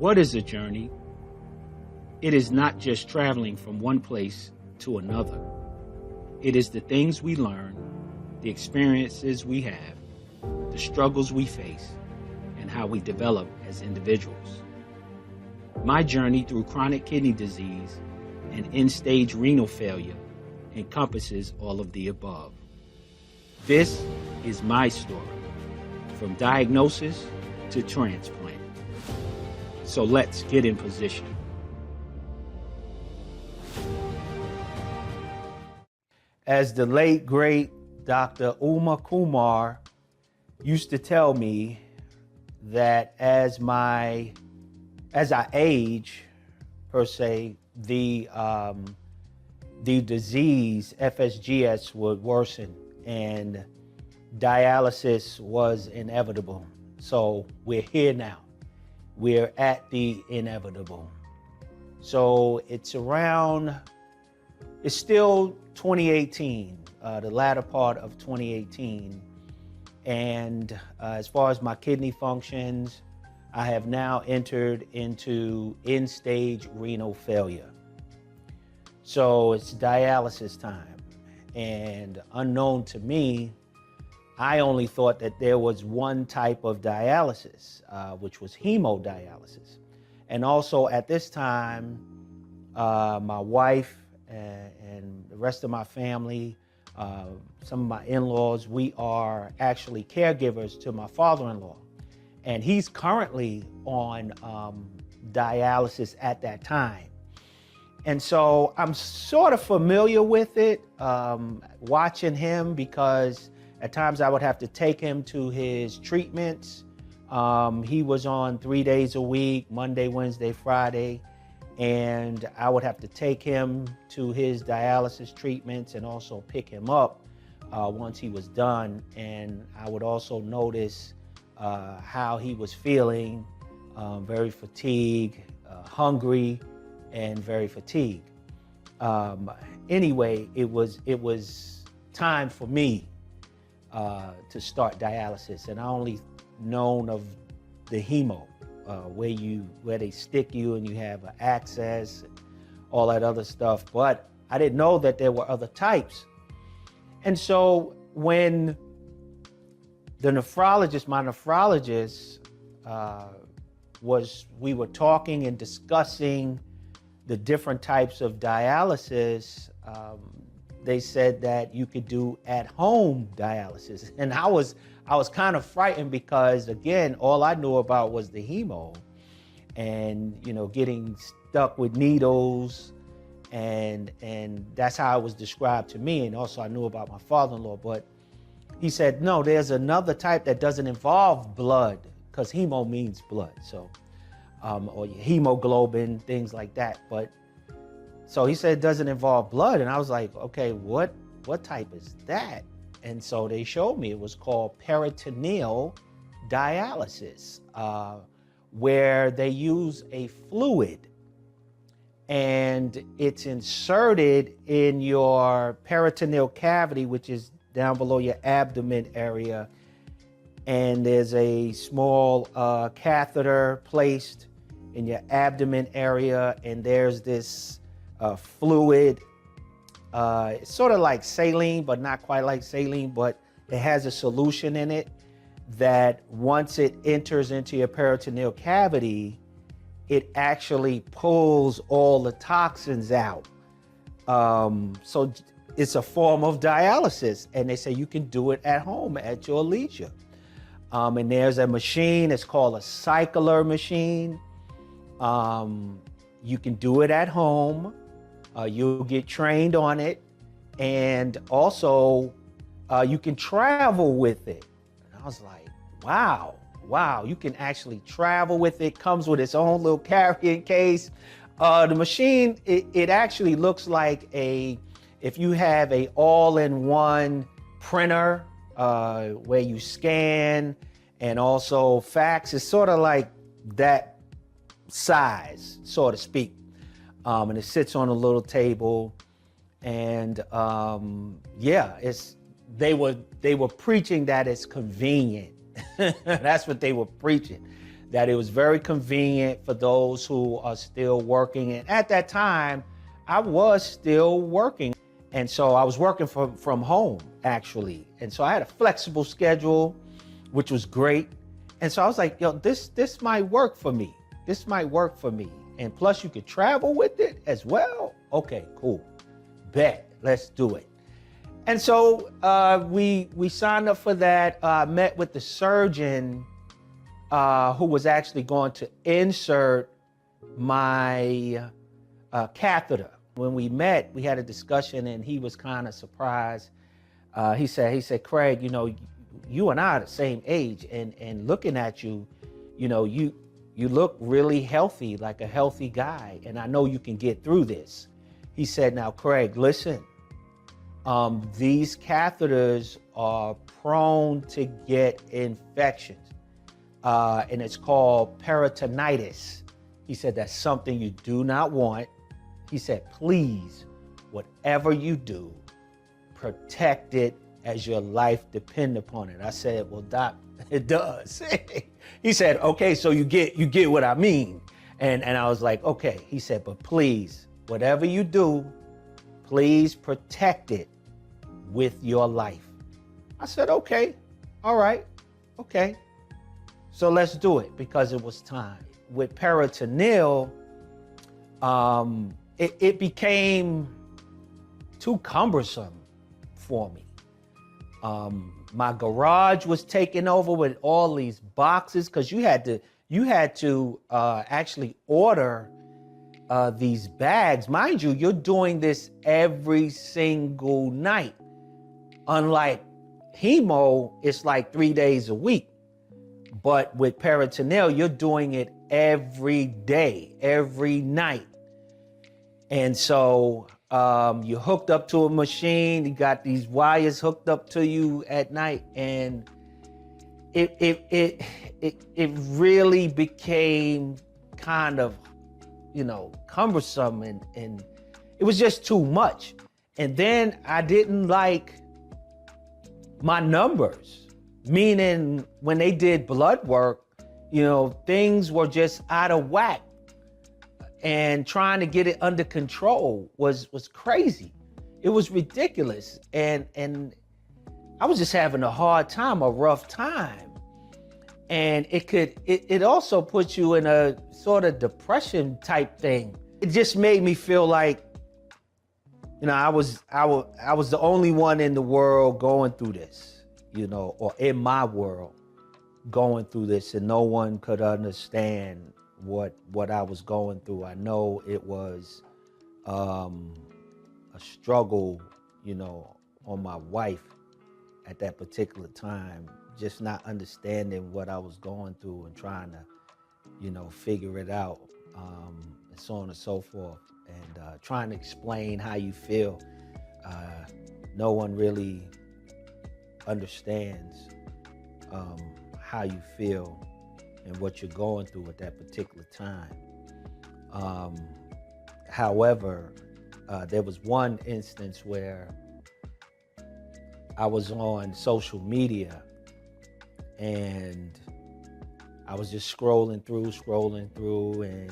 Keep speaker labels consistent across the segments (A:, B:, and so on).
A: What is a journey? It is not just traveling from one place to another. It is the things we learn, the experiences we have, the struggles we face, and how we develop as individuals. My journey through chronic kidney disease and end-stage renal failure encompasses all of the above. This is my story, from diagnosis to transplant. So let's get in position. As the late, great Dr. Uma Kumar used to tell me, that as I age, per se, the disease, FSGS, would worsen and dialysis was inevitable. So we're here now. We're at the inevitable. So it's still 2018, the latter part of 2018. And as far as my kidney functions, I have now entered into end-stage renal failure. So it's dialysis time. And unknown to me, I only thought that there was one type of dialysis, which was hemodialysis. And also at this time, my wife and the rest of my family, some of my in-laws, we are actually caregivers to my father-in-law. And he's currently on dialysis at that time. And so I'm sort of familiar with it, watching him, because at times I would have to take him to his treatments. He was on 3 days a week, Monday, Wednesday, Friday. And I would have to take him to his dialysis treatments and also pick him up once he was done. And I would also notice how he was feeling, very fatigued, hungry, and very fatigued. Anyway, it was time for me to start dialysis, and I only known of the hemo. Where they stick you and you have access, and all that other stuff. But I didn't know that there were other types. And so when my nephrologist we were talking and discussing the different types of dialysis, they said that you could do at-home dialysis. And I was kind of frightened because, again, all I knew about was the hemo and, getting stuck with needles. And that's how it was described to me. And also I knew about my father-in-law. But he said, no, there's another type that doesn't involve blood, because hemo means blood. So, or hemoglobin, things like that. But so he said it doesn't involve blood. And I was like, okay, what type is that? And so they showed me it was called peritoneal dialysis, where they use a fluid and it's inserted in your peritoneal cavity, which is down below your abdomen area. And there's a small catheter placed in your abdomen area, and there's this fluid. It's sort of like saline, but not quite like saline, but it has a solution in it that once it enters into your peritoneal cavity, it actually pulls all the toxins out. So it's a form of dialysis, and they say you can do it at home at your leisure. And there's a machine, it's called a cycler machine. You can do it at home. You'll get trained on it, and also you can travel with it. And I was like, wow, you can actually travel with it. Comes with its own little carrying case. The machine, it actually looks like if you have a all-in-one printer where you scan and also fax, it's sort of like that size, so to speak. And it sits on a little table, and they were preaching that it's convenient. That's what they were preaching, that it was very convenient for those who are still working. And at that time, I was still working. And so I was working from home, actually. And so I had a flexible schedule, which was great. And so I was like, yo, this might work for me. This might work for me. And plus you could travel with it as well. Okay, cool. Bet, let's do it. And so we signed up for that, met with the surgeon who was actually going to insert my catheter. When we met, we had a discussion and he was kind of surprised. He said, Craig, you and I are the same age, and looking at you, you look really healthy, like a healthy guy, and I know you can get through this. He said, now, Craig, listen, these catheters are prone to get infections, and it's called peritonitis. He said, that's something you do not want. He said, please, whatever you do, protect it as your life depend upon it. I said, well, doc, it does. He said, okay, so you get what I mean. And I was like, okay. He said, but please, whatever you do, please protect it with your life. I said, okay, all right, okay. So let's do it, because it was time. With peritoneal, it became too cumbersome for me. My garage was taken over with all these boxes, because you had to actually order these bags. Mind you, you're doing this every single night. Unlike hemo, it's like 3 days a week. But with peritoneal, you're doing it every day, every night. And so you're hooked up to a machine, you got these wires hooked up to you at night, and it really became kind of, cumbersome, and it was just too much. And then I didn't like my numbers, meaning when they did blood work, things were just out of whack. And trying to get it under control was crazy. It was ridiculous. And I was just having a hard time, a rough time. And it also puts you in a sort of depression type thing. It just made me feel like, I was the only one in the world going through this, or in my world going through this, and no one could understand what I was going through. I know it was a struggle, on my wife at that particular time, just not understanding what I was going through and trying to, figure it out, and so on and so forth, and trying to explain how you feel. No one really understands how you feel and what you're going through at that particular time. However, there was one instance where I was on social media and I was just scrolling through, and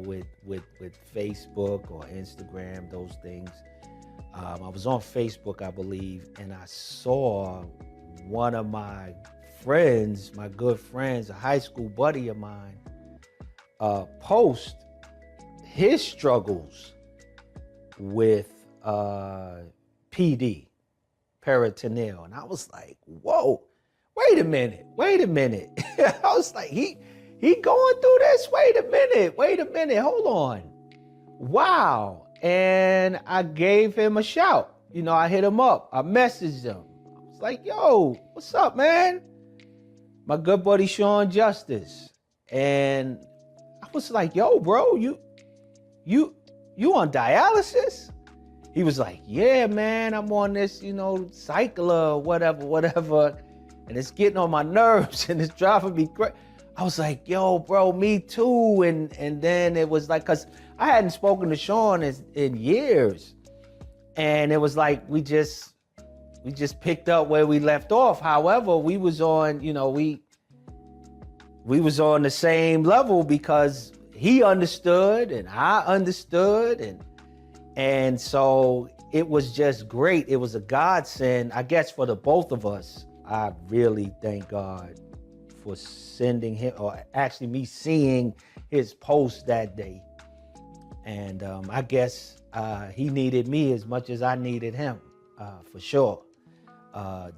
A: with Facebook or Instagram, those things. I was on Facebook, I believe, and I saw one of my friends, my good friends, a high school buddy of mine, post his struggles with PD, peritoneal. And I was like, whoa, wait a minute. I was like, he going through this? Wait a minute, hold on. Wow. And I gave him a shout. I hit him up, I messaged him. I was like, yo, what's up, man? My good buddy Sean Justice. And I was like, yo, bro, you on dialysis? He was like, yeah, man, I'm on this, cycle or whatever. And it's getting on my nerves and it's driving me crazy. I was like, yo, bro, me too. And then it was like, cause I hadn't spoken to Sean in years. And it was like, we just picked up where we left off. However, we was on, we was on the same level because he understood and I understood, and so it was just great. It was a godsend, I guess, for the both of us. I really thank God for sending him, or actually me seeing his post that day. And I guess he needed me as much as I needed him, for sure,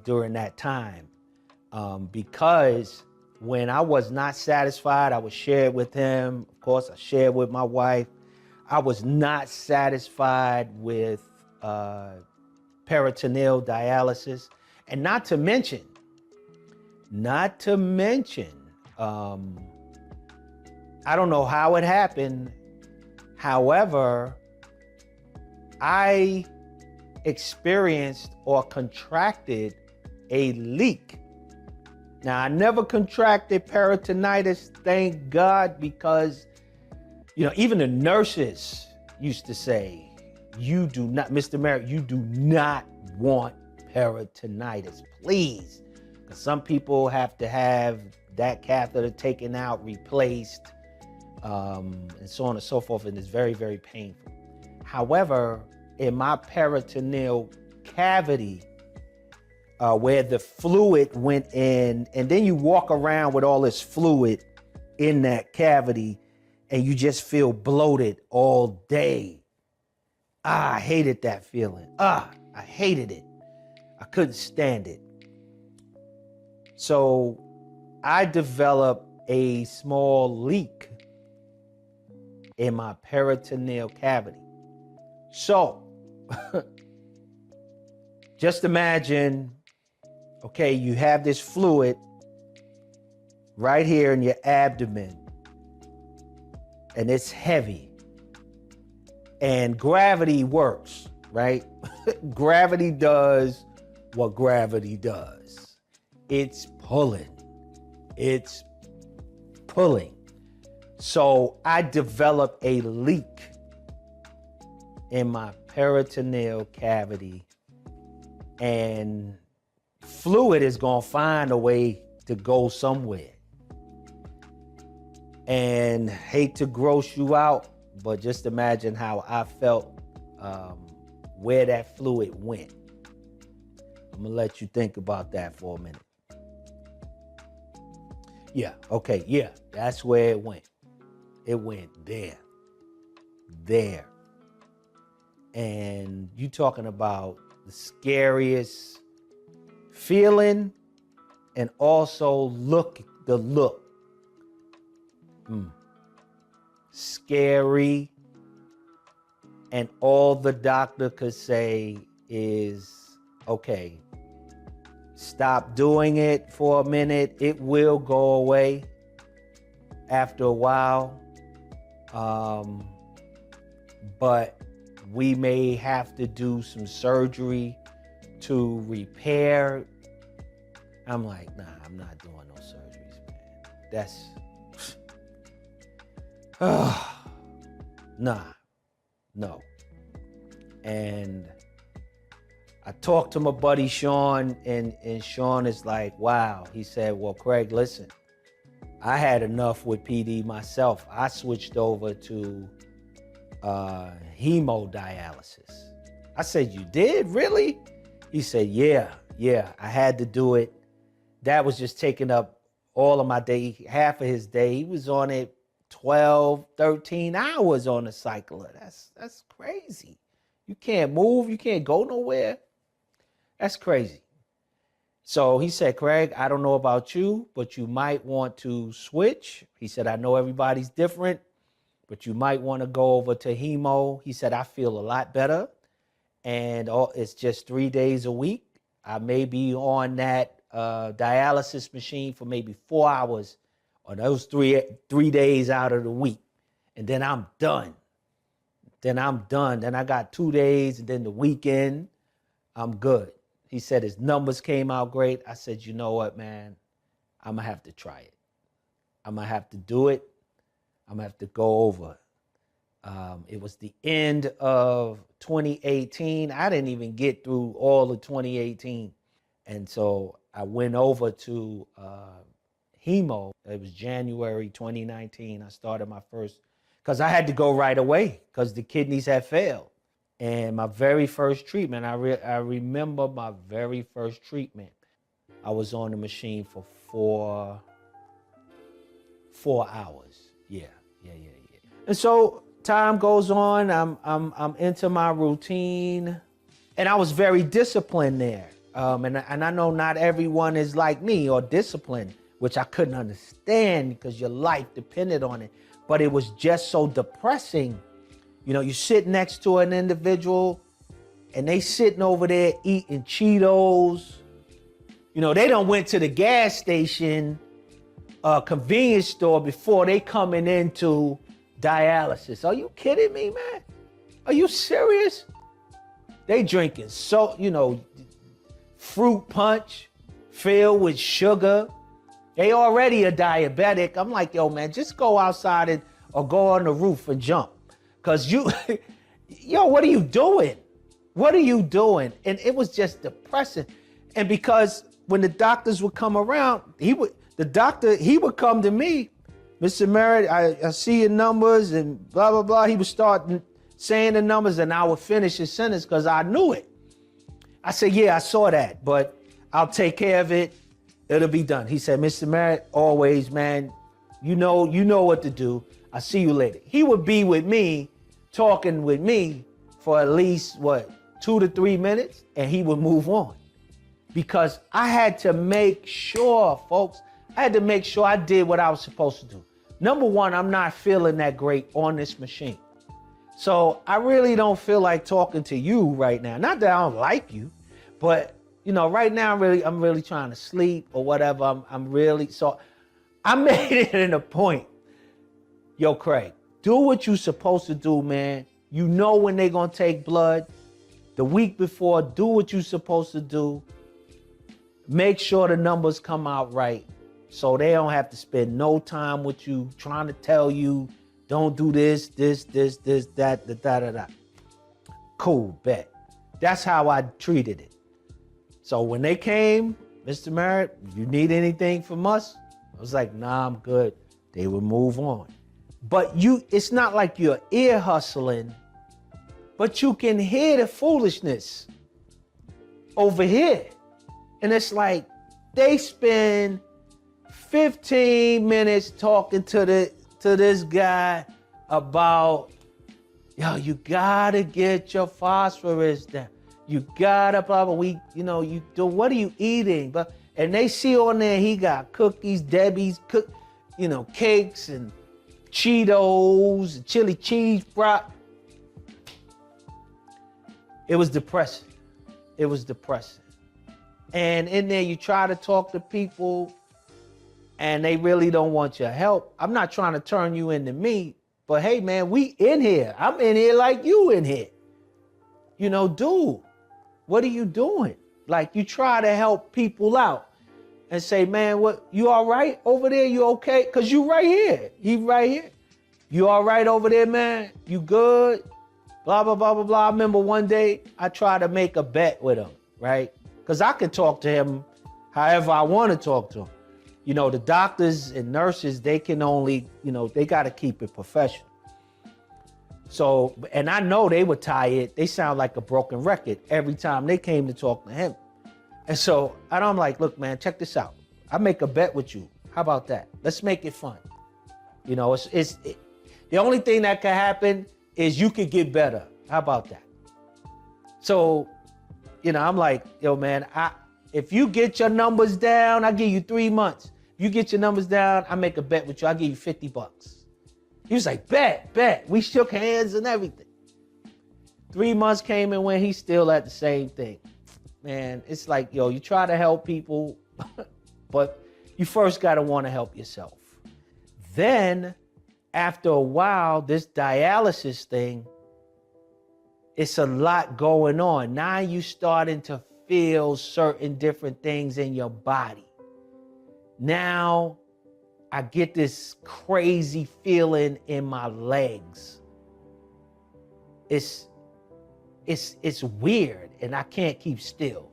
A: during that time. Because when I was not satisfied, I would share it with him. Of course, I shared with my wife. I was not satisfied with peritoneal dialysis. And not to mention, I don't know how it happened. However, I experienced or contracted a leak. Now, I never contracted peritonitis, thank God, because, even the nurses used to say, you do not, Mr. Merrick, you do not want peritonitis, please. Because some people have to have that catheter taken out, replaced, and so on and so forth, and it's very, very painful. However, in my peritoneal cavity, where the fluid went in, and then you walk around with all this fluid in that cavity, and you just feel bloated all day. I hated that feeling. I hated it. I couldn't stand it. So I developed a small leak in my peritoneal cavity. So just imagine, okay, you have this fluid right here in your abdomen, and it's heavy. And gravity works, right? Gravity does what gravity does. It's pulling. It's pulling. So I developed a leak in my peritoneal cavity, and fluid is going to find a way to go somewhere. And hate to gross you out, but just imagine how I felt where that fluid went. I'm going to let you think about that for a minute. Yeah, okay, yeah, that's where it went. It went there. And you talking about the scariest feeling, and also the look. Scary. And all the doctor could say is, okay, stop doing it for a minute. It will go away after a while. But we may have to do some surgery to repair. I'm like, nah, I'm not doing no surgeries, man. That's, no. And I talked to my buddy Sean, and Sean is like, wow. He said, well, Craig, listen, I had enough with PD myself. I switched over to hemodialysis. I said, you did? Really? He said, yeah, I had to do it. That was just taking up all of my day, half of his day. He was on it 12, 13 hours on the cycler. That's crazy. You can't move, you can't go nowhere. That's crazy. So he said, Craig, I don't know about you, but you might want to switch. He said, I know everybody's different, but you might want to go over to hemo. He said, I feel a lot better. And it's just 3 days a week. I may be on that dialysis machine for maybe 4 hours on those three days out of the week. And then I'm done. Then I got 2 days, and then the weekend, I'm good. He said his numbers came out great. I said, you know what, man? I'm going to have to try it. I'm going to have to do it. I'm going to have to go over. It was the end of 2018. I didn't even get through all of 2018. And so I went over to hemo. It was January 2019. I started my first, because I had to go right away because the kidneys had failed. And my very first treatment, I remember my very first treatment. I was on the machine for four hours. Yeah. And so time goes on. I'm into my routine, and I was very disciplined there. And I know not everyone is like me or disciplined, which I couldn't understand because your life depended on it. But it was just so depressing. You know, you sit next to an individual and they sitting over there eating Cheetos. You know, they done went to the gas station, convenience store before they coming into dialysis. Are you kidding me, man? Are you serious? They drinking fruit punch filled with sugar. They already a diabetic. I'm like, yo, man, just go outside or go on the roof and jump. Cause what are you doing? What are you doing? And it was just depressing. And because when the doctors would come around, he would come to me, Mr. Merritt, I see your numbers and blah, blah, blah. He would start saying the numbers and I would finish his sentence because I knew it. I said, yeah, I saw that, but I'll take care of it. It'll be done. He said, Mr. Merritt, always, man, you know what to do. I'll see you later. He would be with me, talking with me for at least, 2 to 3 minutes, and he would move on. Because I had to make sure, folks, I did what I was supposed to do. Number one, I'm not feeling that great on this machine. So I really don't feel like talking to you right now. Not that I don't like you, but right now I'm really trying to sleep or whatever. So I made it in a point. Yo, Craig, do what you're supposed to do, man. You know when they're gonna take blood. The week before, do what you're supposed to do. Make sure the numbers come out right so they don't have to spend no time with you trying to tell you, don't do this, that. Cool, bet. That's how I treated it. So when they came, Mr. Merritt, you need anything from us? I was like, nah, I'm good. They would move on. But it's not like you're ear hustling, but you can hear the foolishness over here. And it's like they spend 15 minutes talking to this guy about, yo, you gotta get your phosphorus down. You gotta blah blah. What are you eating? But and they see on there he got cookies, Debbie's cakes and Cheetos, chili cheese fry. It was depressing. And in there, you try to talk to people and they really don't want your help. I'm not trying to turn you into me, but hey, man, we in here. I'm in here like you in here. Dude, what are you doing? Like, you try to help people out and say, man, what, you all right over there? You okay? Because you right here. He right here. You all right over there, man? You good? Blah, blah, blah, blah, blah. I remember one day I tried to make a bet with him, right? Because I could talk to him however I want to talk to him. The doctors and nurses, they can only, they got to keep it professional. So, and I know they were tired. They sound like a broken record every time they came to talk to him. And so I'm like, look, man, check this out. I make a bet with you. How about that? Let's make it fun. The only thing that could happen is you could get better. How about that? So, I'm like, yo, man, if you get your numbers down, I'll give you 3 months. If you get your numbers down, I make a bet with you. I'll give you $50. He was like, bet. We shook hands and everything. 3 months came and went, he's still at the same thing. Man, it's like, yo, you try to help people, but you first got to want to help yourself. Then, after a while, this dialysis thing, it's a lot going on. Now you starting to feel certain different things in your body. Now I get this crazy feeling in my legs. It's weird and I can't keep still.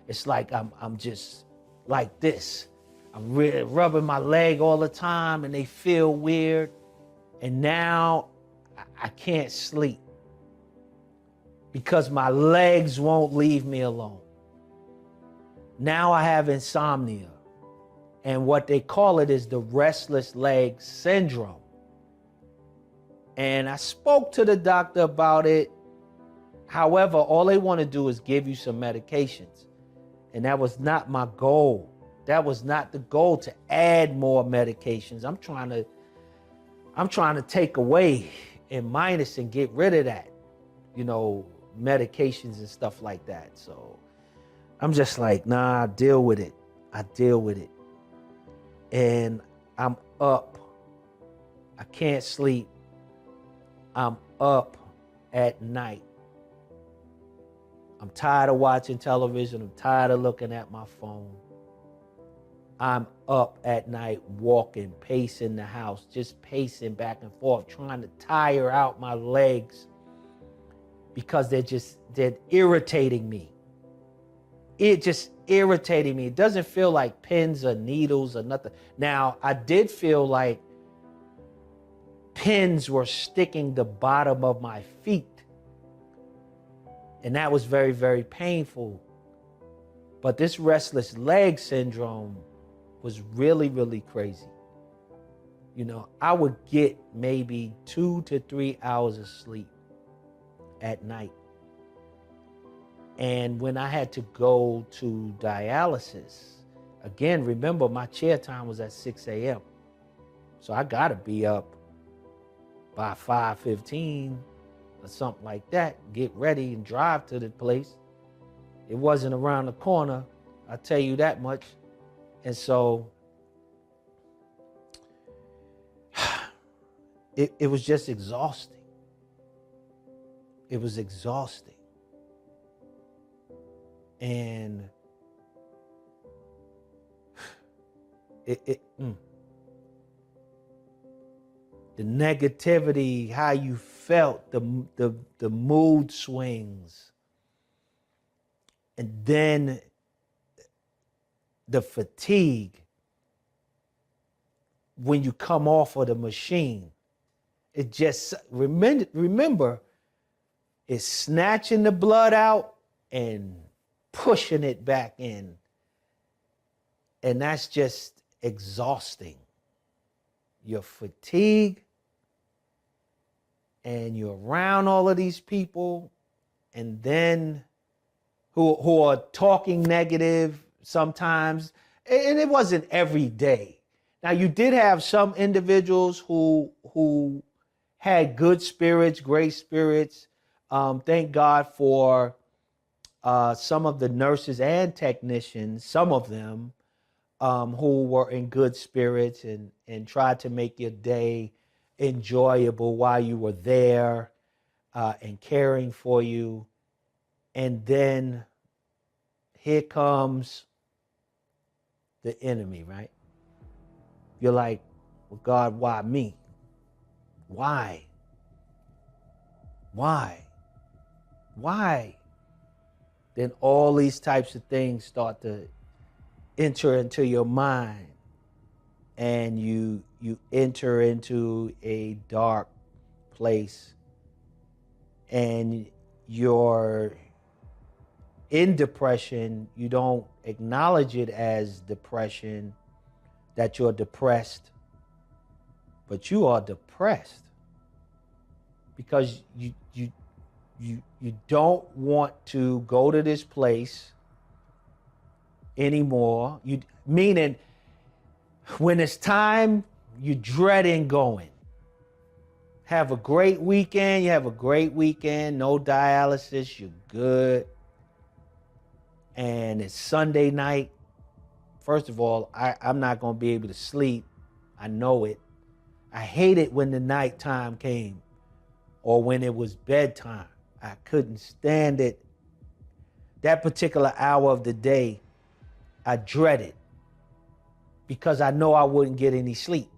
A: It's like I'm just like this. I'm rubbing my leg all the time and they feel weird. And now I can't sleep because my legs won't leave me alone. Now I have insomnia. And what they call it is the restless leg syndrome. And I spoke to the doctor about it. However, all they want to do is give you some medications. And that was not my goal. That was not the goal, to add more medications. I'm trying to take away and minus and get rid of that, medications and stuff like that. So I'm just like, nah, I deal with it. And I'm up. I can't sleep. I'm up at night. I'm tired of watching television. I'm tired of looking at my phone. I'm up at night walking, pacing the house, just pacing back and forth, trying to tire out my legs because they're irritating me. It just irritated me. It doesn't feel like pins or needles or nothing. Now, I did feel like pins were sticking the bottom of my feet. And that was very, very painful. But this restless leg syndrome was really, really crazy. I would get maybe 2 to 3 hours of sleep at night. And when I had to go to dialysis, again, remember my chair time was at 6 a.m. So I gotta be up by 5:15 or something like that, get ready and drive to the place. It wasn't around the corner, I'll tell you that much. And so it was just exhausting. It was exhausting. And the negativity, how you felt, the mood swings, and then the fatigue when you come off of the machine. It just, remember, it's snatching the blood out and pushing it back in. And that's just exhausting. You're fatigued and you're around all of these people, and then who are talking negative sometimes. And it wasn't every day. Now, you did have some individuals who had good spirits, great spirits. Thank God for some of the nurses and technicians, some of them, who were in good spirits and tried to make your day enjoyable while you were there and caring for you. And then here comes the enemy, right? You're like, well, God, why me? Why? Then all these types of things start to enter into your mind, and you enter into a dark place, and you're in depression. You don't acknowledge it as depression, that you're depressed, but you are depressed because you don't want to go to this place anymore. Meaning, when it's time, you're dreading going. Have a great weekend. You have a great weekend. No dialysis. You're good. And it's Sunday night. First of all, I'm not going to be able to sleep. I know it. I hate it when the nighttime came or when it was bedtime. I couldn't stand it. That particular hour of the day, I dreaded because I know I wouldn't get any sleep.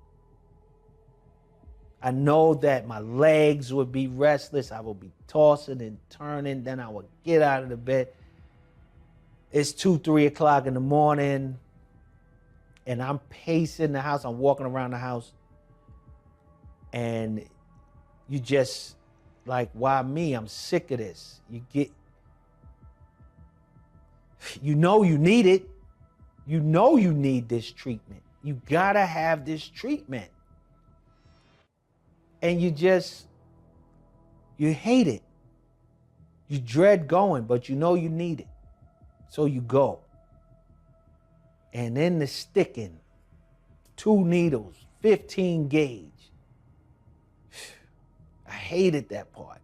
A: I know that my legs would be restless. I would be tossing and turning. Then I would get out of the bed. It's 2, 3 o'clock in the morning. And I'm pacing the house. I'm walking around the house. And you just like, why me? I'm sick of this. You know you need it. You know you need this treatment. You gotta have this treatment. And you hate it. You dread going, but you know you need it. So you go. And then the sticking, 2 needles, 15 gauge. I hated that part.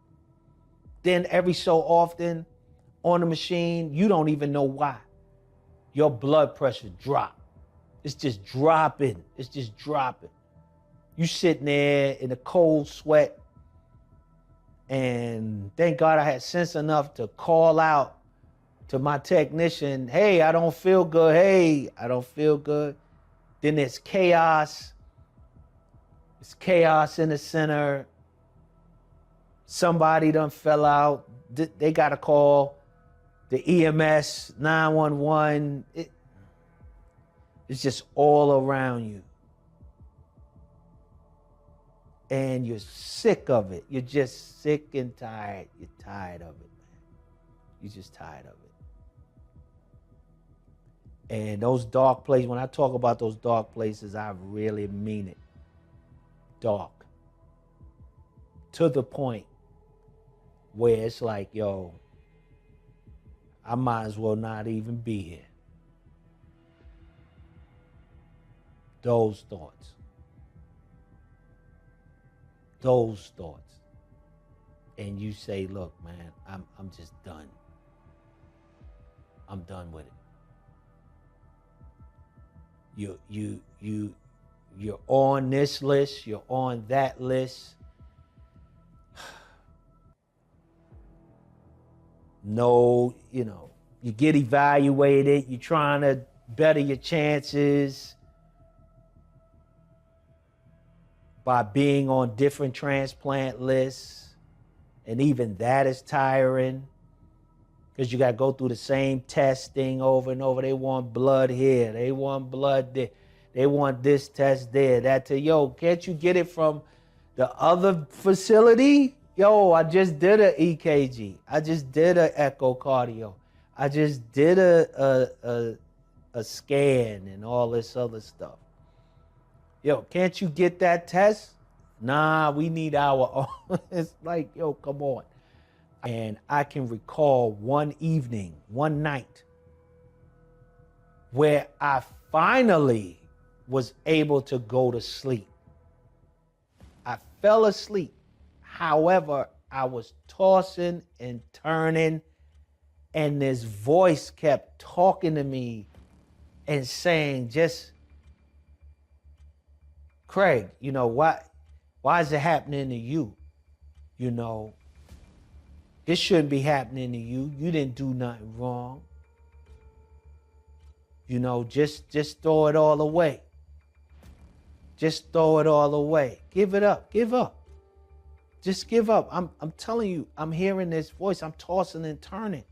A: Then every so often on the machine, you don't even know why. Your blood pressure drop. It's just dropping. It's just dropping. You sitting there in the cold sweat. And thank God I had sense enough to call out to my technician, hey, I don't feel good. Hey, I don't feel good. Then there's chaos. It's chaos in the center. Somebody done fell out. They got to call the EMS, 911. It's just all around you. And you're sick of it. You're just sick and tired. You're tired of it, man. You're just tired of it. And those dark places, when I talk about those dark places, I really mean it. Dark. To the point where it's like, yo, I might as well not even be here. Those thoughts. Those thoughts. And you say, look, man, I'm just done. I'm done with it. You're on this list, you're on that list. No, you get evaluated, you're trying to better your chances by being on different transplant lists. And even that is tiring because you got to go through the same testing over and over. They want blood here. They want blood there. They want this test there. That to, yo, can't you get it from the other facility? Yo, I just did an EKG. I just did an echocardio. I just did a scan and all this other stuff. Yo, can't you get that test? Nah, we need our own. It's like, yo, come on. And I can recall one evening, one night, where I finally was able to go to sleep. I fell asleep. However, I was tossing and turning, and this voice kept talking to me and saying, just, Craig, why is it happening to you? This shouldn't be happening to you. You didn't do nothing wrong. Just throw it all away. Just throw it all away. Give it up. Give up. Just give up. I'm telling you, I'm hearing this voice. I'm tossing and turning.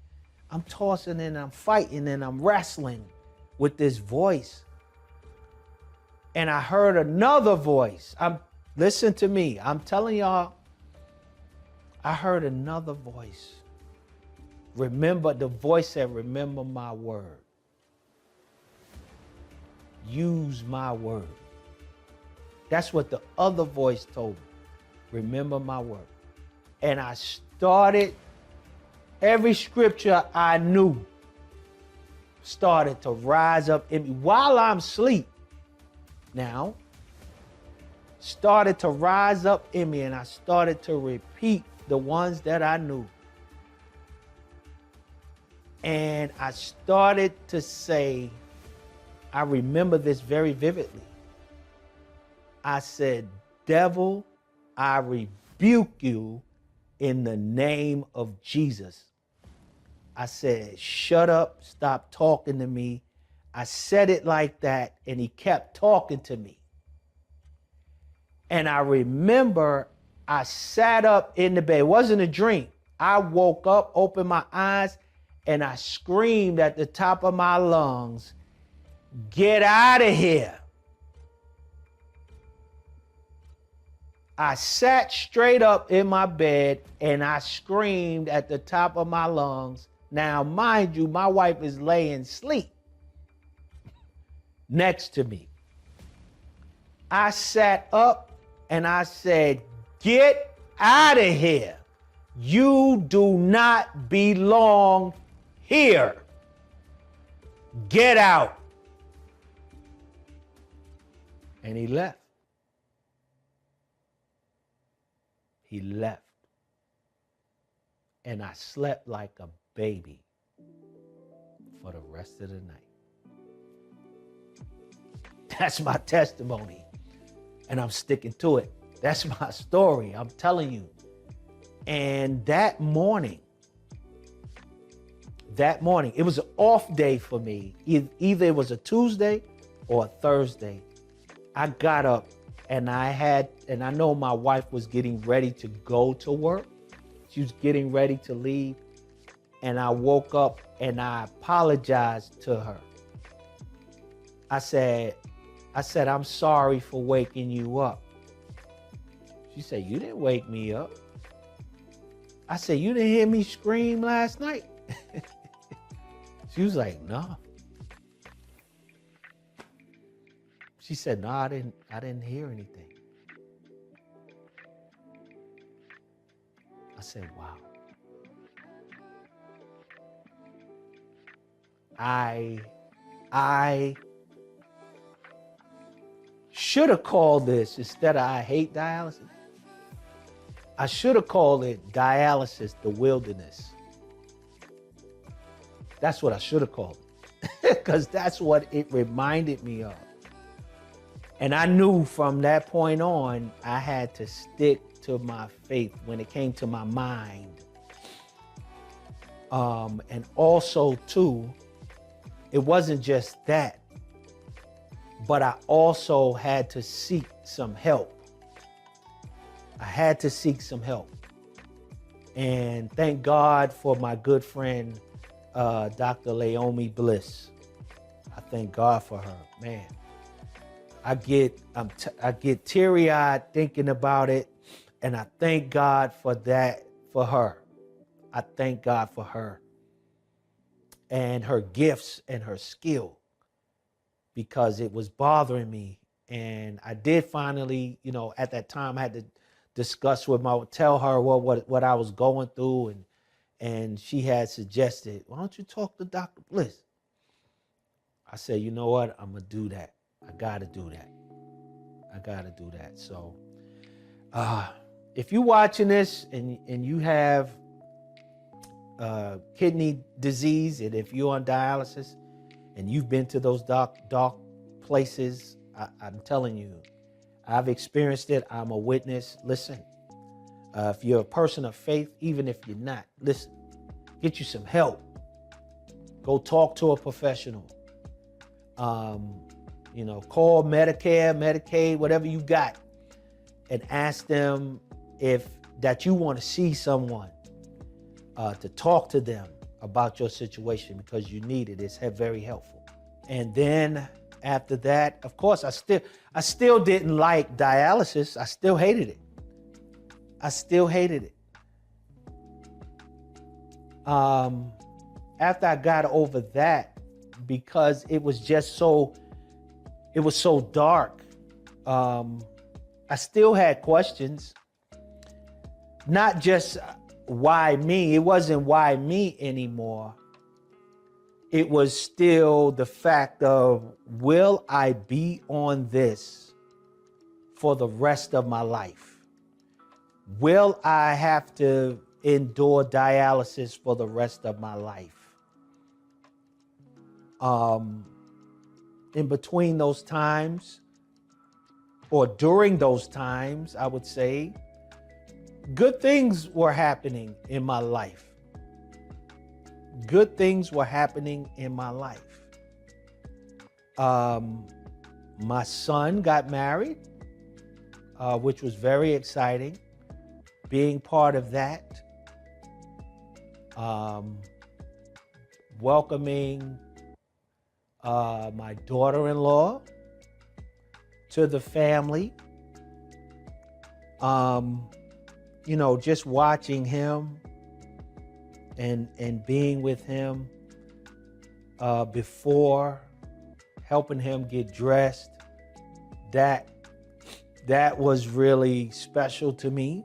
A: I'm tossing and I'm fighting and I'm wrestling with this voice. And I heard another voice. Listen to me. I'm telling y'all, I heard another voice. Remember, the voice said, remember my word. Use my word. That's what the other voice told me. Remember my word. And I started, every scripture I knew started to rise up in me while I'm asleep. Now, started to rise up in me, and I started to repeat the ones that I knew. And I started to say, I remember this very vividly. I said, devil, I rebuke you in the name of Jesus. I said, shut up, stop talking to me. I said it like that, and he kept talking to me. And I remember I sat up in the bed. It wasn't a dream. I woke up, opened my eyes, and I screamed at the top of my lungs, Get out of here. I sat straight up in my bed and I screamed at the top of my lungs. Now, mind you, my wife is laying asleep next to me. I sat up and I said, get out of here. You do not belong here. Get out. And he left. He left. And I slept like a baby for the rest of the night. That's my testimony. And I'm sticking to it. That's my story. I'm telling you. And that morning, it was an off day for me. Either it was a Tuesday or a Thursday. I got up and I know my wife was getting ready to go to work. She was getting ready to leave. And I woke up and I apologized to her. I said, I'm sorry for waking you up. She said, you didn't wake me up. I said, you didn't hear me scream last night? She was like, no. She said, no, I didn't hear anything. I said, wow. I should have called this, instead of I hate dialysis, I should have called it Dialysis, the Wilderness. That's what I should have called it, because that's what it reminded me of. And I knew from that point on, I had to stick to my faith when it came to my mind. And also, too, it wasn't just that, but I also had to seek some help. I had to seek some help. And thank God for my good friend, Dr. Laomi Bliss. I thank God for her, man. I get teary-eyed thinking about it, and I thank God for that, for her. I thank God for her and her gifts and her skill, because it was bothering me. And I did finally, at that time I had to tell her what I was going through, and she had suggested, why don't you talk to Dr. Bliss? I said, you know what, I'm gonna do that. I gotta do that. So if you're watching this and you have kidney disease, and if you're on dialysis and you've been to those dark places, I'm telling you, I've experienced it. I'm a witness. Listen, if you're a person of faith, even if you're not, listen, get you some help. Go talk to a professional. Call Medicare, Medicaid, whatever you got, and ask them that you want to see someone to talk to them about your situation, because you need it. It's very helpful. And then after that, of course, I still didn't like dialysis. I still hated it. After I got over that, because it was so dark, I still had questions. Not just why me. It wasn't why me anymore. It was still the fact of, will I be on this for the rest of my life? Will I have to endure dialysis for the rest of my life? In between those times, or during those times, I would say, good things were happening in my life. Good things were happening in my life. My son got married, which was very exciting. Being part of that, welcoming my daughter-in-law, to the family. Just watching him and being with him before, helping him get dressed, that was really special to me.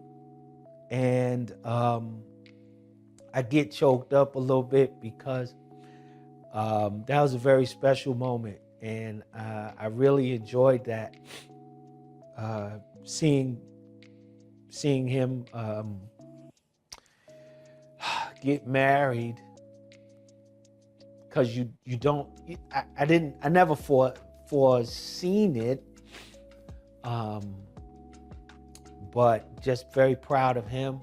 A: And I get choked up a little bit because that was a very special moment, and I really enjoyed that. Seeing him get married, because you don't. I never foreseen it, but just very proud of him.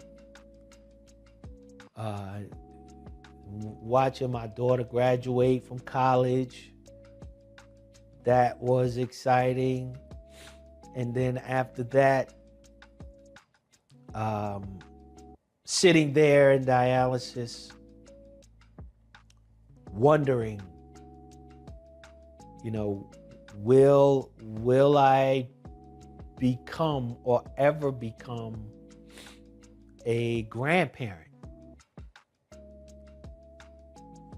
A: Watching my daughter graduate from college, that was exciting. And then after that, sitting there in dialysis, wondering, will I become or ever become a grandparent?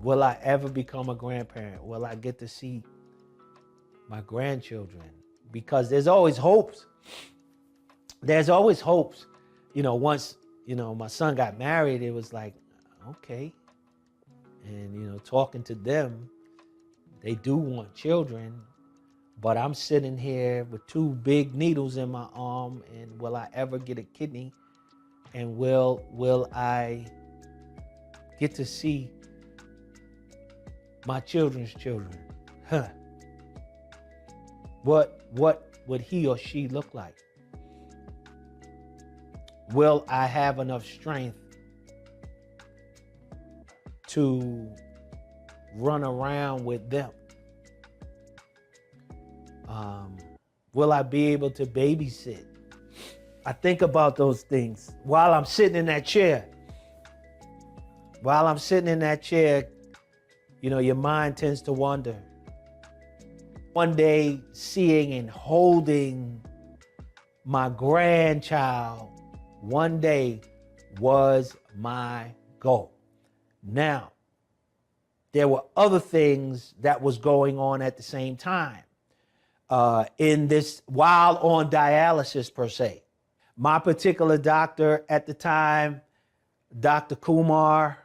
A: Will I ever become a grandparent? Will I get to see my grandchildren? Because there's always hopes. There's always hopes. Once, my son got married, it was like, okay. And, talking to them, they do want children, but I'm sitting here with 2 big needles in my arm, and will I ever get a kidney? And will I get to see my children's children? What would he or she look like? Will I have enough strength to run around with them? Will I be able to babysit? I think about those things while I'm sitting in that chair. While I'm sitting in that chair, your mind tends to wander. One day, seeing and holding my grandchild, one day was my goal. Now, there were other things that was going on at the same time in this, while on dialysis per se. My particular doctor at the time, Dr. Kumar,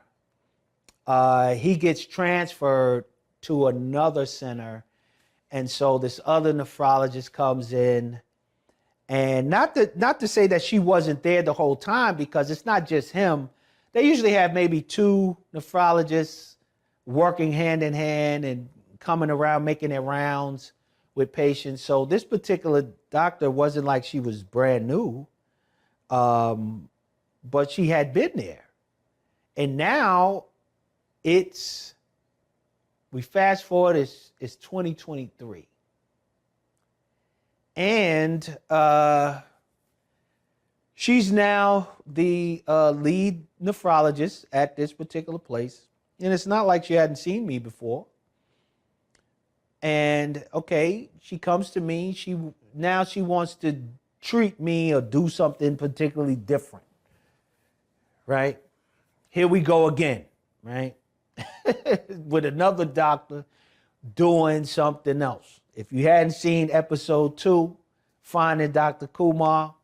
A: he gets transferred to another center. And so this other nephrologist comes in, and not to say that she wasn't there the whole time, because it's not just him. They usually have maybe 2 nephrologists working hand in hand and coming around, making their rounds with patients. So this particular doctor wasn't like she was brand new, but she had been there. And now we fast forward, it's 2023. And she's now the lead nephrologist at this particular place. And it's not like she hadn't seen me before. And okay, she comes to me. She wants to treat me or do something particularly different. Right? Here we go again, right? With another doctor doing something else. If you hadn't seen episode 2, Finding Dr. Kumar,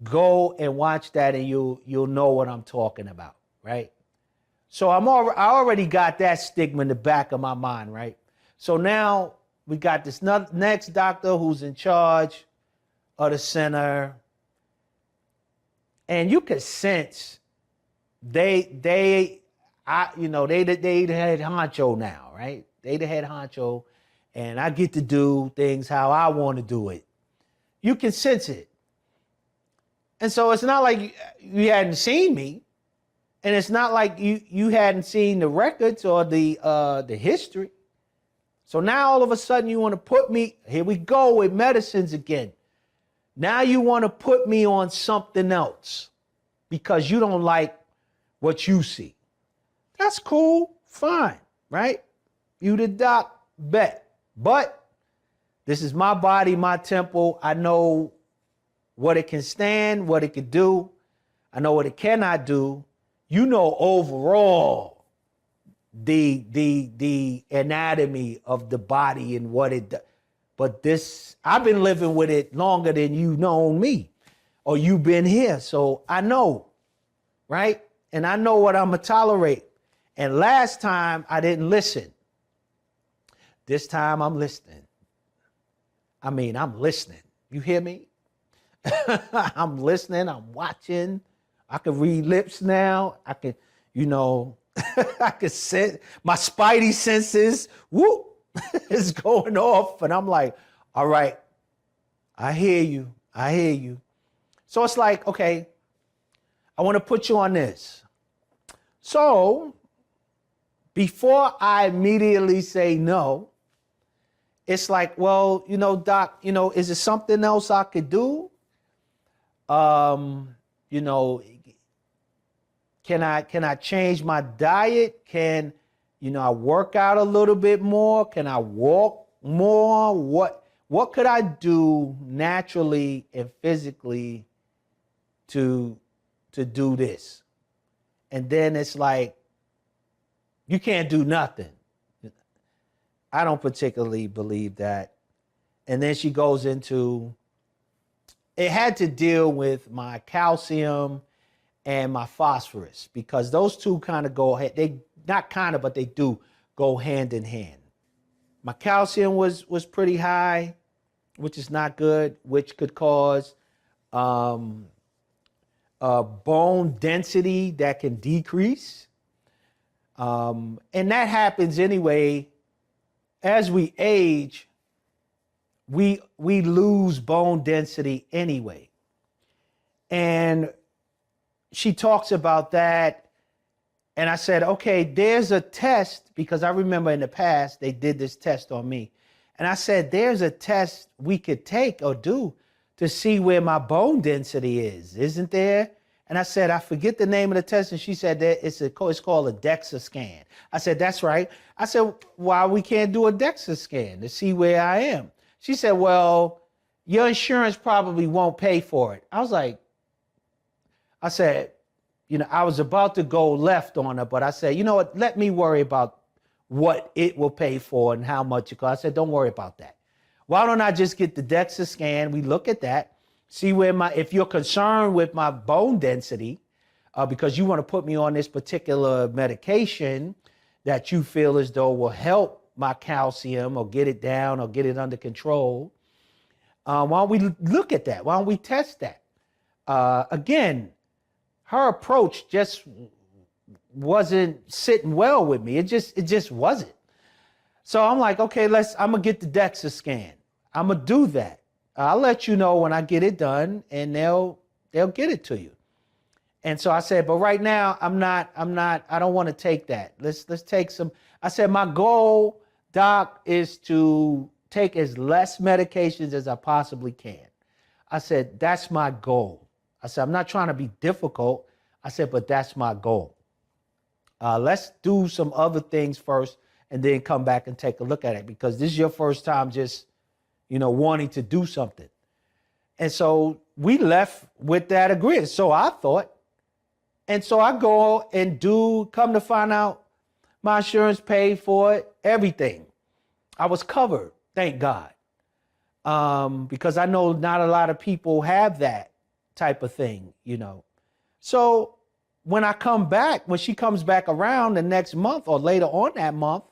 A: go and watch that and you'll know what I'm talking about, right? So I already got that stigma in the back of my mind, right? So now we got this next doctor who's in charge of the center, and you could sense they the head honcho now, right? They the head honcho, and I get to do things how I want to do it. You can sense it. And so it's not like you hadn't seen me, and it's not like you hadn't seen the records or the history. So now all of a sudden you want to put me, here we go with medicines again. Now you want to put me on something else because you don't like what you see. That's cool, fine, right? You the doc, Bet. But this is my body, my temple. I know what it can stand, what it can do. I know what it cannot do. You know overall the anatomy of the body and what it does. But this, I've been living with it longer than you've known me, or you've been here. So I know, right? And I know what I'm gonna tolerate. And last time I didn't listen. This time I'm listening. I mean, I'm listening. You hear me? I'm listening, I'm watching. I can read lips now. I can, I can sense my spidey senses. Whoop, is going off. And I'm like, all right, I hear you. I hear you. So it's like, okay, I want to put you on this. So before I immediately say no, it's like, well, doc, is there something else I could do? Can I change my diet? Can, I work out a little bit more? Can I walk more? What could I do naturally and physically to do this? And then it's like, you can't do nothing. I don't particularly believe that. And then she goes into, it had to deal with my calcium and my phosphorus, because those two kind of go, they not kind of, but they do go hand in hand. My calcium was pretty high, which is not good, which could cause bone density that can decrease. And that happens anyway. As we age, we lose bone density anyway. And she talks about that. And I said, okay, there's a test, because I remember in the past, they did this test on me. And I said, there's a test we could take or do to see where my bone density is, isn't there? And I said, I forget the name of the test. And she said that it's called a DEXA scan. I said, that's right. I said, why we can't do a DEXA scan to see where I am? She said, well, your insurance probably won't pay for it. I said, I was about to go left on her, but I said, you know what, let me worry about what it will pay for and how much it costs. I said, don't worry about that. Why don't I just get the DEXA scan? We look at that, see where if you're concerned with my bone density, because you want to put me on this particular medication that you feel as though will help my calcium or get it down or get it under control. Why don't we look at that? Why don't we test that? Again, her approach just wasn't sitting well with me. It just wasn't. So I'm like, okay, I'm gonna get the DEXA scan. I'm gonna do that. I'll let you know when I get it done, and they'll get it to you. And so I said, but right now I don't want to take that. Let's take some. I said, my goal, doc, is to take as less medications as I possibly can. I said, that's my goal. I said, I'm not trying to be difficult. I said, but that's my goal. Let's do some other things first and then come back and take a look at it, because this is your first time just, wanting to do something. And so we left with that agreement. So I thought. And so I go and come to find out my insurance paid for it, everything. I was covered, thank God. Because I know not a lot of people have that type of thing, So when she comes back around the next month or later on that month,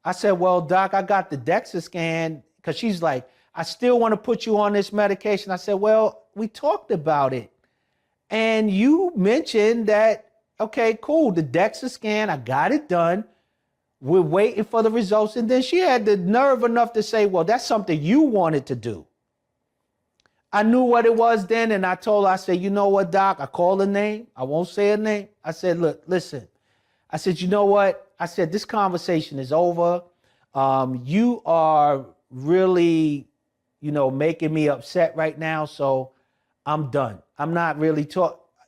A: I said, well, doc, I got the DEXA scan, because she's like, I still want to put you on this medication. I said, well, we talked about it. And you mentioned that, okay, cool, the DEXA scan, I got it done. We're waiting for the results. And then she had the nerve enough to say, well, that's something you wanted to do. I knew what it was then, and I told her, I said, you know what, doc? I called her name. I won't say her name. I said, look, listen. I said, you know what? I said, this conversation is over. You are really, making me upset right now, so I'm done. I'm not really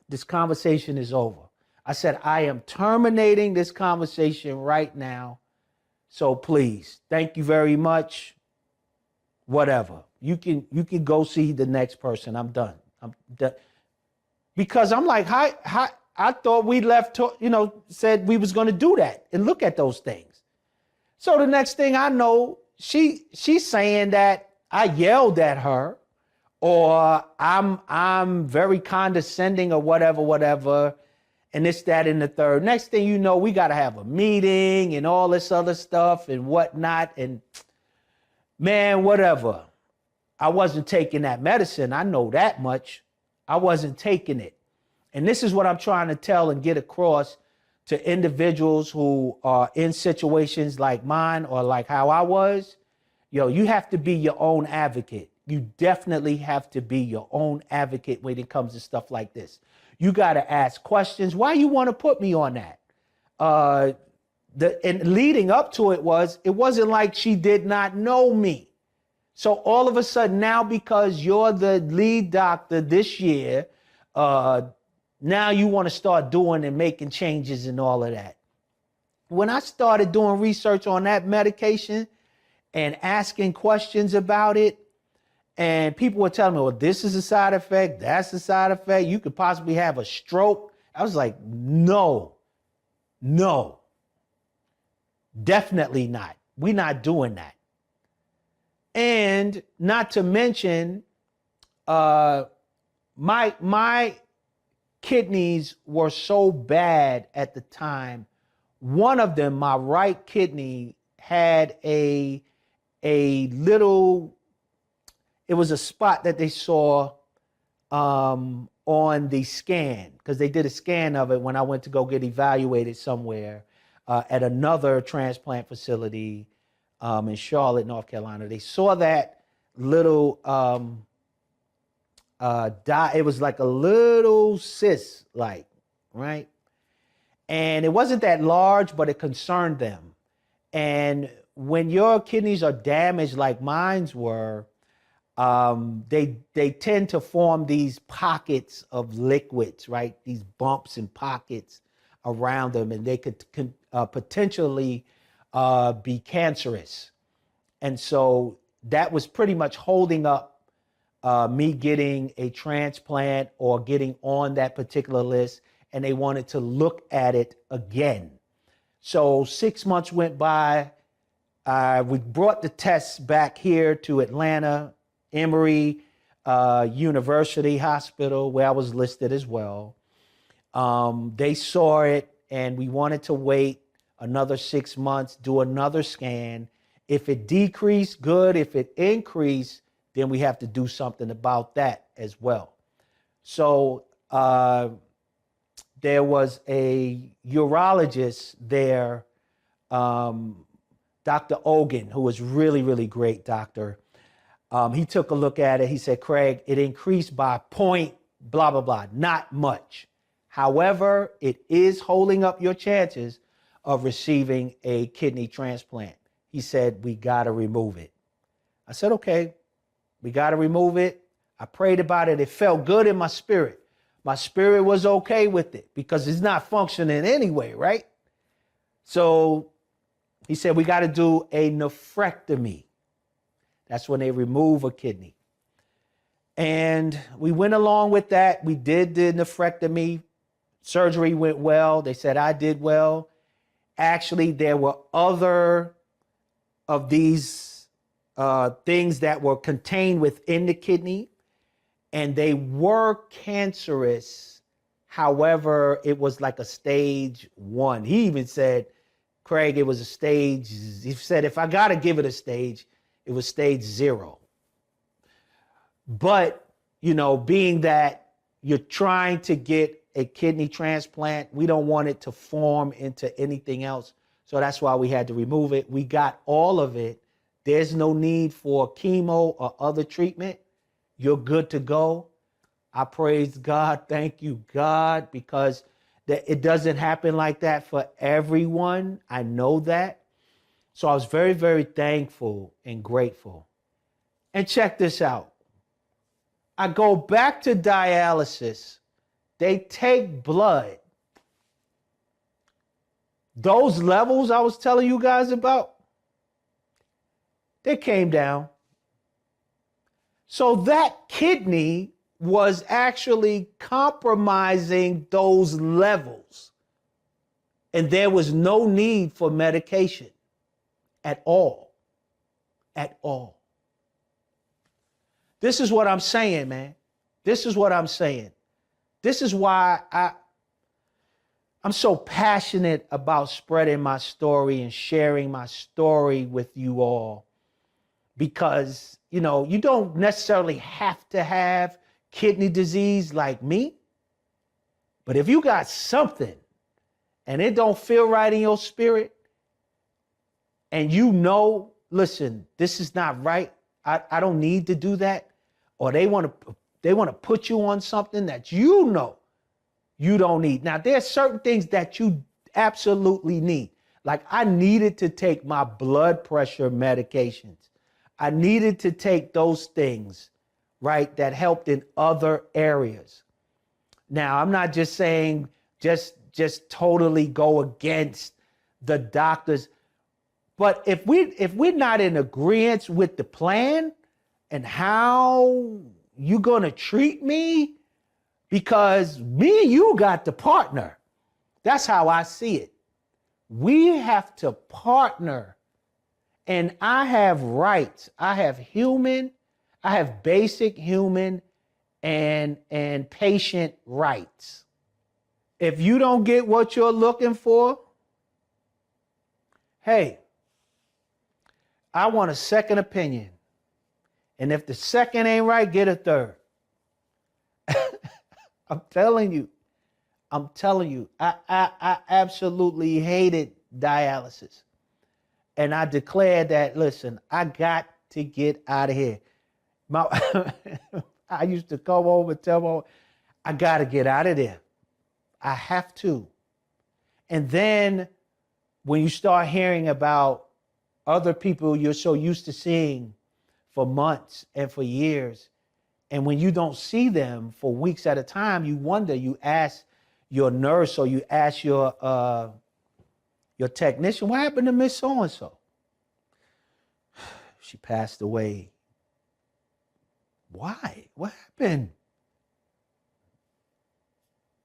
A: this conversation is over. I said, I am terminating this conversation right now. So please, thank you very much. Whatever. You can go see the next person. I'm done. I'm done. Because I'm like, how I thought we left, said we was going to do that and look at those things. So the next thing I know, she's saying that I yelled at her, or I'm very condescending, or whatever, and this, that, and the third. Next thing you know, we got to have a meeting and all this other stuff and whatnot. And man, whatever. I wasn't taking that medicine. I know that much. I wasn't taking it. And this is what I'm trying to tell and get across to individuals who are in situations like mine or like how I was. You have to be your own advocate. You definitely have to be your own advocate when it comes to stuff like this. You got to ask questions. Why you want to put me on that? And leading up to it wasn't like she did not know me. So all of a sudden now, because you're the lead doctor this year, now you want to start doing and making changes and all of that. When I started doing research on that medication and asking questions about it, and people were telling me, well, this is a side effect, that's a side effect, you could possibly have a stroke. I was like, no, definitely not. We're not doing that. And not to mention, my kidneys were so bad at the time. One of them, my right kidney, had a little, it was a spot that they saw on the scan, because they did a scan of it when I went to go get evaluated somewhere at another transplant facility in Charlotte, North Carolina. They saw that little it was like a little cyst, like, right? And it wasn't that large, but it concerned them. And when your kidneys are damaged like mine's were, they tend to form these pockets of liquids, right? These bumps and pockets around them, and they could potentially be cancerous. And so that was pretty much holding up me getting a transplant or getting on that particular list, and they wanted to look at it again. So 6 months went by. We brought the tests back here to Atlanta, Emory University Hospital, where I was listed as well. They saw it, and we wanted to wait another 6 months, do another scan. If it decreased, good. If it increased, then we have to do something about that as well. So there was a urologist there, Dr. Ogan, who was really, really great doctor. He took a look at it. He said, Craig, it increased by point, blah, blah, blah, not much. However, it is holding up your chances of receiving a kidney transplant. He said, we got to remove it. I said, okay, we got to remove it. I prayed about it. It felt good in my spirit. My spirit was okay with it because it's not functioning anyway, right? So he said, we got to do a nephrectomy. That's when they remove a kidney. And we went along with that. We did the nephrectomy. Surgery went well. They said I did well. Actually, there were other of these things that were contained within the kidney, and they were cancerous. However, it was like a stage 1. He even said, Craig, it was a stage. He said, if I got to give it a stage, it was stage 0. But, being that you're trying to get a kidney transplant, we don't want it to form into anything else. So that's why we had to remove it. We got all of it. There's no need for chemo or other treatment. You're good to go. I praise God. Thank you, God, because it doesn't happen like that for everyone. I know that. So I was very, very thankful and grateful. And check this out. I go back to dialysis. They take blood. Those levels I was telling you guys about, They came down. So that kidney was actually compromising those levels. And there was no need for medication at all. At all. This is what I'm saying, man. This is what I'm saying. This is why I'm so passionate about spreading my story and sharing my story with you all. Because, you know, you don't necessarily have to have kidney disease like me. But if you got something and it don't feel right in your spirit, and you know, listen, this is not right. I don't need to do that. Or they want to put you on something that you know you don't need. Now, there's certain things that you absolutely need. Like I needed to take my blood pressure medications. I needed to take those things, right, that helped in other areas. Now, I'm not just saying just totally go against the doctors, but if we're not in agreement with the plan and how you're gonna treat me, because me and you got to partner. That's how I see it. We have to partner. And I have rights. I have basic human and patient rights. If you don't get what you're looking for, hey, I want a second opinion. And if the second ain't right, get a third. I'm telling you, I absolutely hated dialysis. And I declared that, listen, I got to get out of here. I used to come home and tell my, I got to get out of there. I have to. And then when you start hearing about other people you're so used to seeing for months and for years, and when you don't see them for weeks at a time, you wonder, you ask your nurse or you ask your technician, what happened to Miss So-and-so? She passed away. Why? What happened?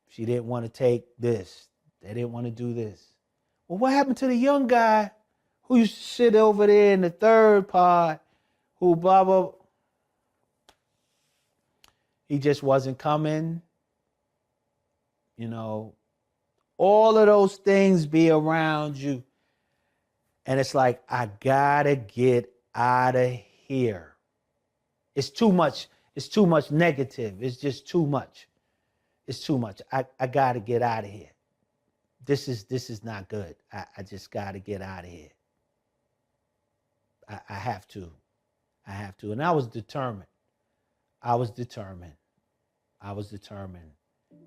A: She didn't want to take this. They didn't want to do this. Well, what happened to the young guy who used to sit over there in the third pod, who blah, blah? He just wasn't coming. You know, all of those things be around you. And it's like, I gotta get out of here. It's too much. It's too much negative. It's just too much. It's too much. I gotta get out of here. This is not good. I just gotta get out of here. I have to. I have to. And I was determined.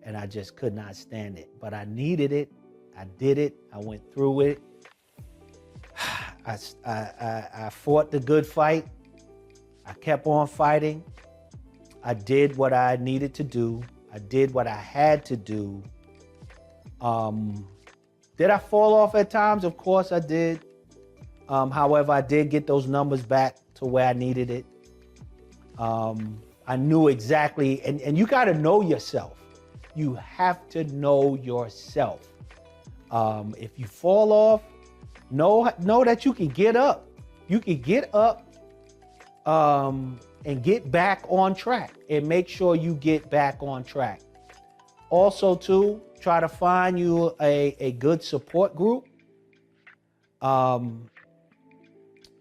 A: And I just could not stand it. But I needed it. I did it. I went through it. I fought the good fight. I kept on fighting. I did what I needed to do. I did what I had to do. Did I fall off at times? Of course I did. However, I did get those numbers back to where I needed it. I knew exactly, and you got to know yourself. You have to know yourself. If you fall off, know that you can get up. You can get up and get back on track, and make sure you get back on track. Also, too, try to find you a good support group.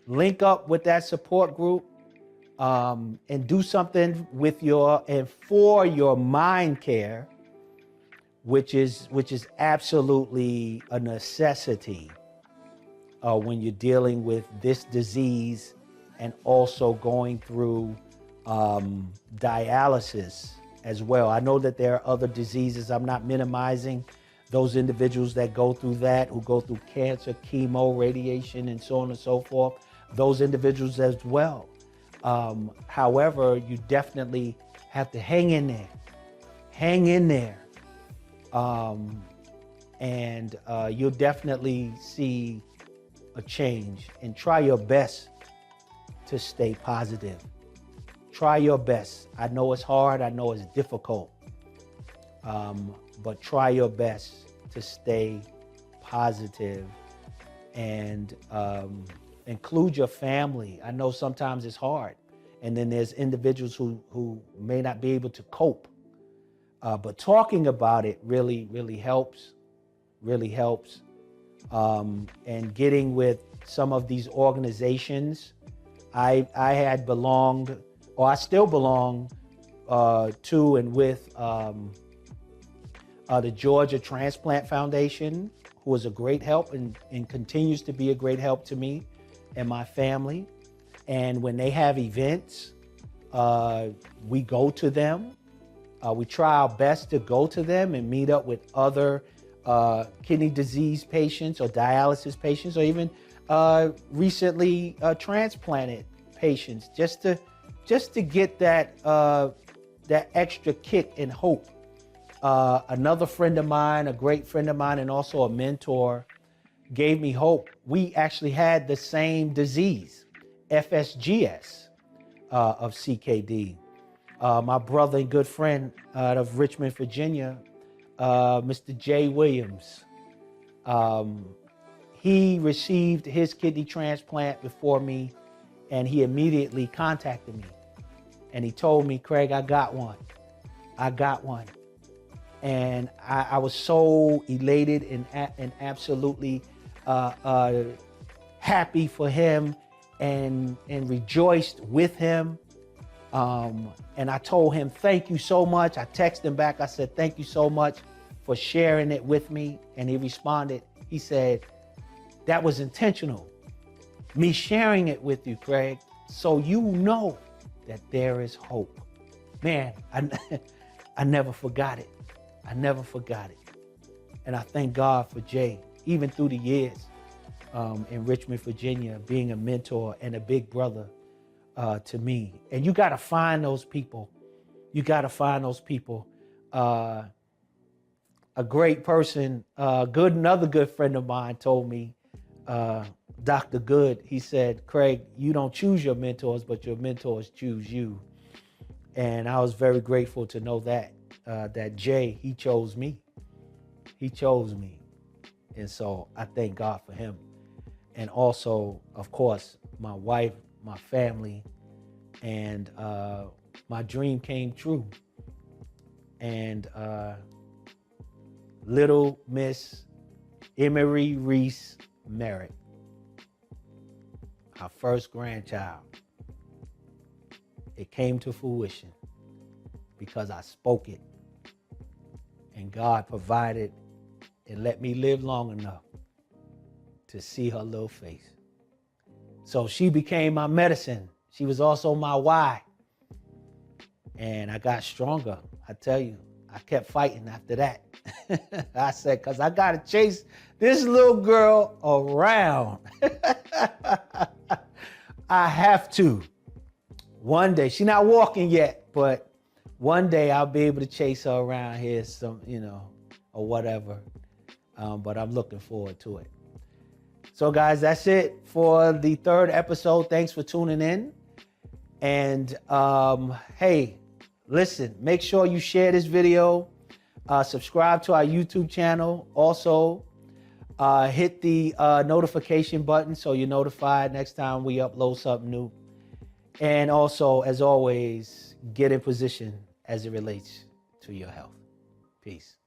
A: Link up with that support group and do something with your and for your mind care, which is absolutely a necessity when you're dealing with this disease and also going through dialysis as well. I know that there are other diseases. I'm not minimizing those individuals that go through that, who go through cancer, chemo, radiation, and so on and so forth. Those individuals as well. However, you definitely have to hang in there. Hang in there. And you'll definitely see a change, and try your best to stay positive. Try your best. I know it's hard. I know it's difficult. But try your best to stay positive and include your family. I know sometimes it's hard. And then there's individuals who may not be able to cope. But talking about it really, really helps. And getting with some of these organizations, I had belonged, or I still belong to and with the Georgia Transplant Foundation, who was a great help and continues to be a great help to me and my family. And when they have events, we go to them. We try our best to go to them and meet up with other kidney disease patients or dialysis patients, or even recently transplanted patients, just to get that extra kick and hope. Another friend of mine, a great friend of mine, and also a mentor, gave me hope. We actually had the same disease, FSGS of CKD. My brother and good friend out of Richmond, Virginia, Mr. Jay Williams, he received his kidney transplant before me, and he immediately contacted me. And he told me, Craig, I got one. And I was so elated and absolutely happy for him and rejoiced with him. And I told him, thank you so much. I texted him back. I said, thank you so much for sharing it with me. And he responded, he said, that was intentional. Me sharing it with you, Craig, so you know that there is hope. Man, I never forgot it. And I thank God for Jay, even through the years in Richmond, Virginia, being a mentor and a big brother to me. And you got to find those people. A great person, another good friend of mine told me, Dr. Good, he said, Craig, you don't choose your mentors, but your mentors choose you. And I was very grateful to know that Jay, he chose me. And so I thank God for him. And also, of course, my wife, my family, and my dream came true. And little Miss Emery Reese Merritt, our first grandchild, it came to fruition because I spoke it. And God provided and let me live long enough to see her little face. So she became my medicine. She was also my why. And I got stronger. I tell you, I kept fighting after that. I said, because I got to chase this little girl around. I have to. One day, she's not walking yet, but one day I'll be able to chase her around here, or whatever. But I'm looking forward to it. So guys, that's it for the third episode. Thanks for tuning in. And hey, listen, make sure you share this video, subscribe to our YouTube channel. Also, hit the notification button so you're notified next time we upload something new. And also, as always, get in position as it relates to your health. Peace.